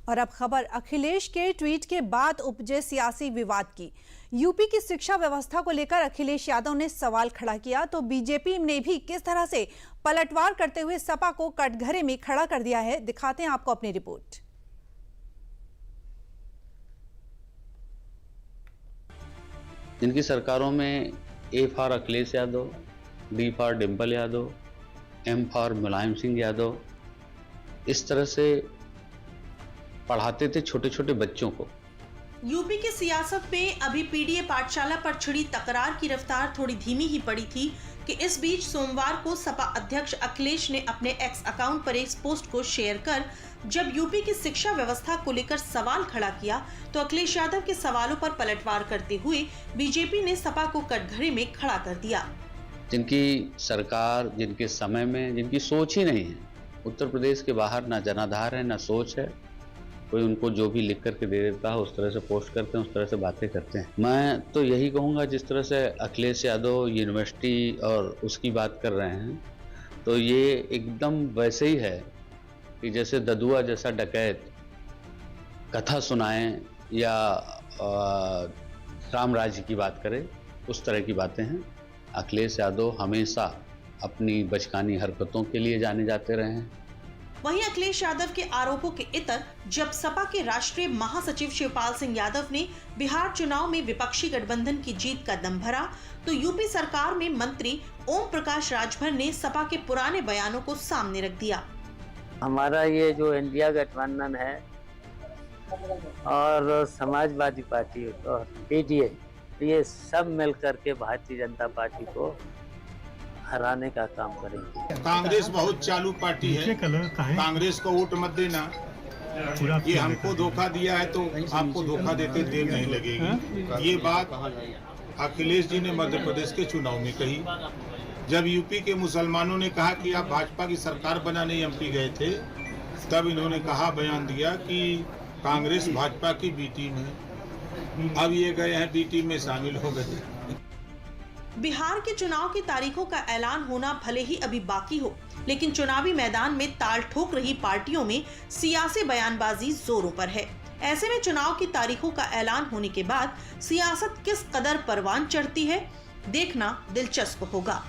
और अब खबर अखिलेश के ट्वीट के बाद उपजे सियासी विवाद की। यूपी की शिक्षा व्यवस्था को लेकर अखिलेश यादव ने सवाल खड़ा किया तो बीजेपी ने भी किस तरह से पलटवार करते हुए सपा को कटघरे में खड़ा कर दिया है, दिखाते हैं आपको अपनी रिपोर्ट। जिनकी सरकारों में A for Akhilesh Yadav, D for Dimple Yadav, M for Mulayam Singh Yadav, इस तरह से पढ़ाते थे छोटे छोटे बच्चों को। यूपी की सियासत में अभी पीडीए पाठशाला पर छिड़ी तकरार की रफ्तार थोड़ी धीमी ही पड़ी थी कि इस बीच सोमवार को सपा अध्यक्ष अखिलेश ने अपने एक्स अकाउंट पर एक पोस्ट को शेयर कर जब यूपी की शिक्षा व्यवस्था को लेकर सवाल खड़ा किया तो अखिलेश यादव के सवालों पर पलटवार करते हुए बीजेपी ने सपा को कटघरे में खड़ा कर दिया। जिनकी सरकार, जिनके समय में जिनकी सोच ही नहीं है, उत्तर प्रदेश के बाहर ना जनाधार है ना सोच है, कोई उनको जो भी लिख करके दे देता है उस तरह से पोस्ट करते हैं, उस तरह से बातें करते हैं। मैं तो यही कहूँगा, जिस तरह से अखिलेश यादव यूनिवर्सिटी और उसकी बात कर रहे हैं तो ये एकदम वैसे ही है कि जैसे ददुआ जैसा डकैत कथा सुनाएं या राम राज्य की बात करे, उस तरह की बातें हैं। अखिलेश यादव हमेशा अपनी बचकानी हरकतों के लिए जाने जाते रहे हैं। वहीं अखिलेश यादव के आरोपों के इतर जब सपा के राष्ट्रीय महासचिव शिवपाल सिंह यादव ने बिहार चुनाव में विपक्षी गठबंधन की जीत का दम भरा तो यूपी सरकार में मंत्री ओम प्रकाश राजभर ने सपा के पुराने बयानों को सामने रख दिया। हमारा ये जो इंडिया गठबंधन है और समाजवादी पार्टी और पीडीए, ये सब मिलकर के भारतीय जनता पार्टी को हराने का काम करेंगे। कांग्रेस बहुत चालू पार्टी है, कांग्रेस को वोट मत देना। ये हमको धोखा दिया है तो आपको धोखा देते देर नहीं लगेगी। ये बात अखिलेश जी ने मध्य प्रदेश के चुनाव में कही। जब यूपी के मुसलमानों ने कहा कि आप भाजपा की सरकार बनाने एमपी गए थे, तब इन्होंने कहा, बयान दिया कि कांग्रेस भाजपा की बी टीम है। अब ये गए हैं बी टीम में शामिल हो गए। बिहार के चुनाव की तारीखों का ऐलान होना भले ही अभी बाकी हो, लेकिन चुनावी मैदान में ताल ठोक रही पार्टियों में सियासी बयानबाजी जोरों पर है। ऐसे में चुनाव की तारीखों का ऐलान होने के बाद सियासत किस कदर परवान चढ़ती है, देखना दिलचस्प होगा।